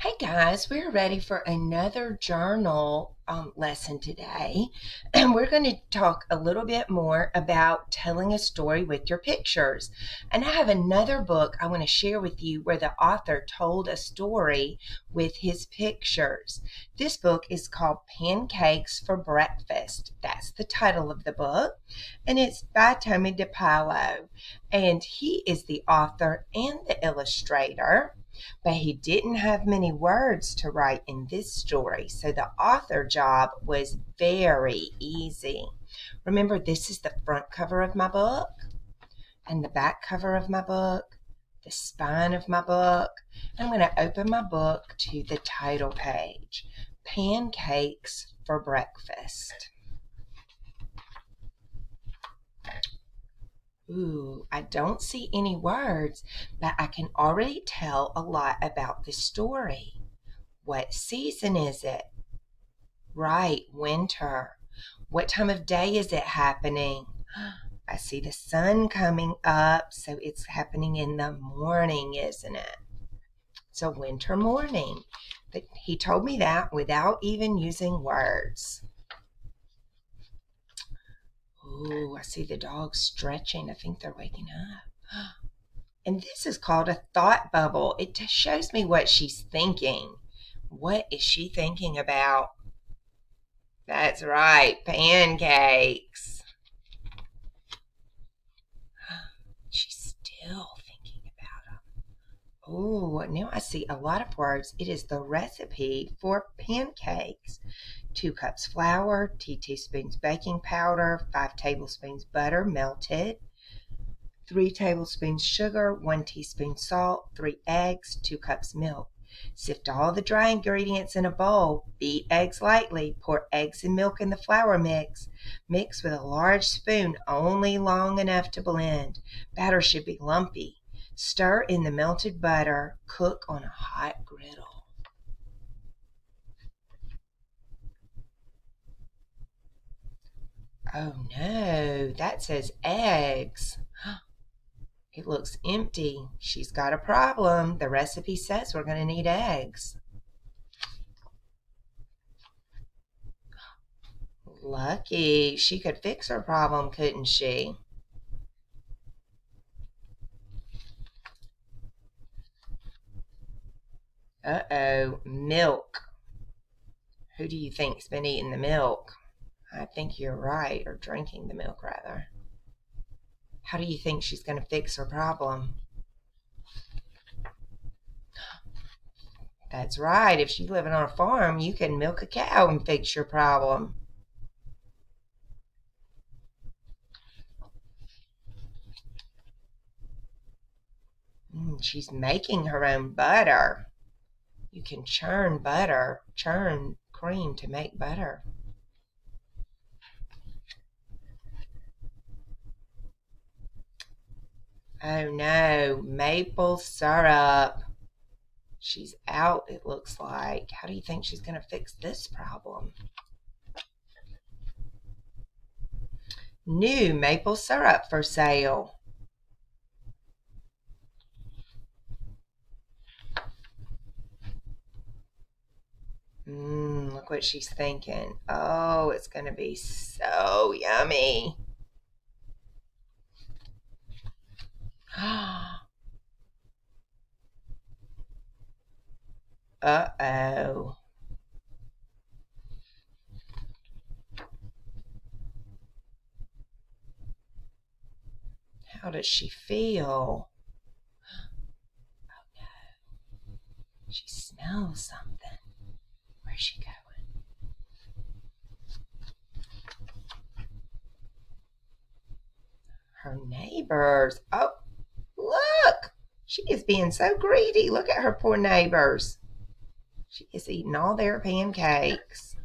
Hey guys, we're ready for another journal lesson today. And we're going to talk a little bit more about telling a story with your pictures. And I have another book I want to share with you where the author told a story with his pictures. This book is called Pancakes for Breakfast. That's the title of the book. And it's by Tomie dePaola. And he is the author and the illustrator. But he didn't have many words to write in this story, so the author job was very easy. Remember, this is the front cover of my book and the back cover of my book, the spine of my book. I'm going to open my book to the title page, Pancakes for Breakfast. Ooh, I don't see any words, but I can already tell a lot about the story. What season is it? Right, winter. What time of day is it happening? I see the sun coming up, so it's happening in the morning, isn't it? It's a winter morning. But he told me that without even using words. Ooh, I see the dogs stretching. I think they're waking up. And this is called a thought bubble. It just shows me what she's thinking. What is she thinking about? That's right, pancakes. She's still thinking about them. Oh, now I see a lot of words. It is the recipe for pancakes. 2 cups flour, 2 teaspoons baking powder, 5 tablespoons butter melted, 3 tablespoons sugar, 1 teaspoon salt, 3 eggs, 2 cups milk. Sift all the dry ingredients in a bowl. Beat eggs lightly. Pour eggs and milk in the flour mix. Mix with a large spoon only long enough to blend. Batter should be lumpy. Stir in the melted butter. Cook on a hot griddle. Oh no, that says eggs. It looks empty. She's got a problem. The recipe says we're going to need eggs. Lucky. She could fix her problem, couldn't she? Uh-oh, milk. Who do you think's been eating the milk? I think you're right, or drinking the milk, rather. How do you think she's going to fix her problem? That's right. If she's living on a farm, you can milk a cow and fix your problem. She's making her own butter. You can churn butter, churn cream to make butter. Oh no, maple syrup. She's out, it looks like. How do you think she's going to fix this problem? New maple syrup for sale. Look what she's thinking. Oh, it's going to be so yummy. Uh-oh. How does she feel? Oh no. She smells something. Where's she going? Her neighbors. Oh, look. She is being so greedy. Look at her poor neighbors. She is eating all their pancakes.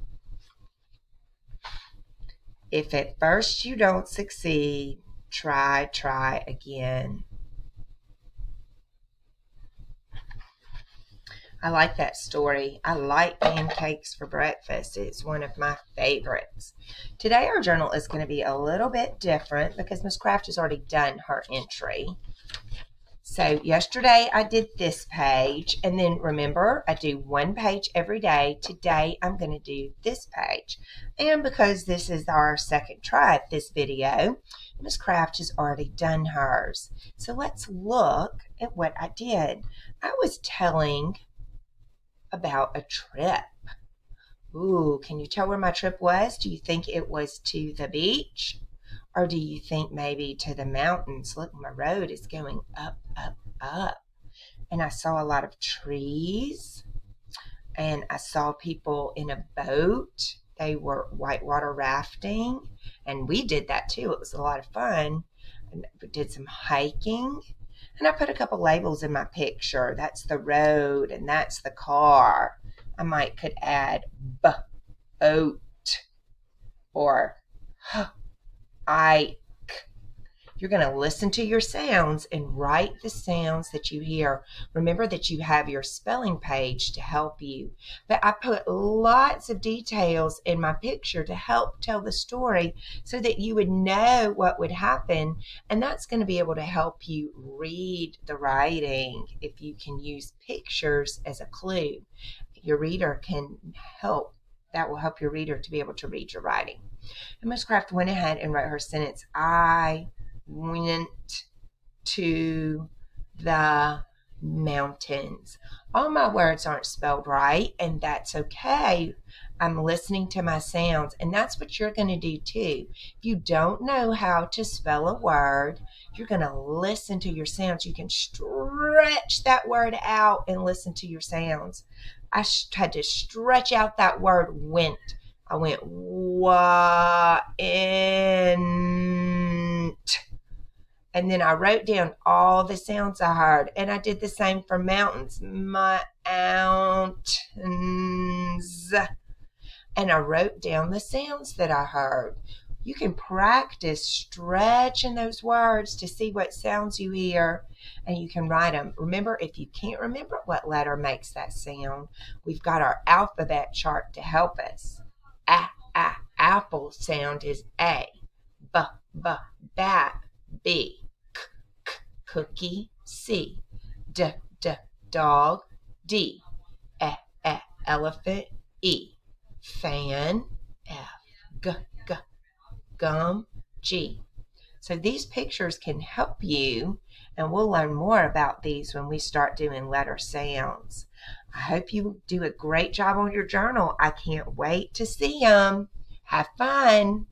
If at first you don't succeed, try again. I like that story. I like pancakes for breakfast. It's one of my favorites. Today our journal is going to be a little bit different because Miss Craft has already done her entry. So yesterday I did this page, and then remember, I do one page every day. Today I'm going to do this page. And because this is our second try at this video, Miss Craft has already done hers. So let's look at what I did. I was telling about a trip. Ooh, can you tell where my trip was? Do you think it was to the beach? Or do you think maybe to the mountains? Look, my road is going up, up, up. And I saw a lot of trees. And I saw people in a boat. They were whitewater rafting. And we did that too. It was a lot of fun. And we did some hiking. And I put a couple labels in my picture. That's the road and that's the car. I might could add boat or Ike. You're going to listen to your sounds and write the sounds that you hear. Remember that you have your spelling page to help you. But I put lots of details in my picture to help tell the story so that you would know what would happen. And that's going to be able to help you read the writing if you can use pictures as a clue. Your reader can help. That will help your reader to be able to read your writing. And Miss Craft went ahead and wrote her sentence. I went to the mountains. All my words aren't spelled right, and that's okay. I'm listening to my sounds, and that's what you're going to do too. If you don't know how to spell a word, you're going to listen to your sounds. You can stretch that word out and listen to your sounds. I had to stretch out that word went. I went went. And then I wrote down all the sounds I heard. And I did the same for mountains. Mountains. And I wrote down the sounds that I heard. You can practice stretching those words to see what sounds you hear, and you can write them. Remember, if you can't remember what letter makes that sound, we've got our alphabet chart to help us. Apple sound is A. Bat, B. Cookie, C. Dog, D. Elephant, E. Fan, F. Gum, G. So these pictures can help you, and we'll learn more about these when we start doing letter sounds. I hope you do a great job on your journal. I can't wait to see them. Have fun.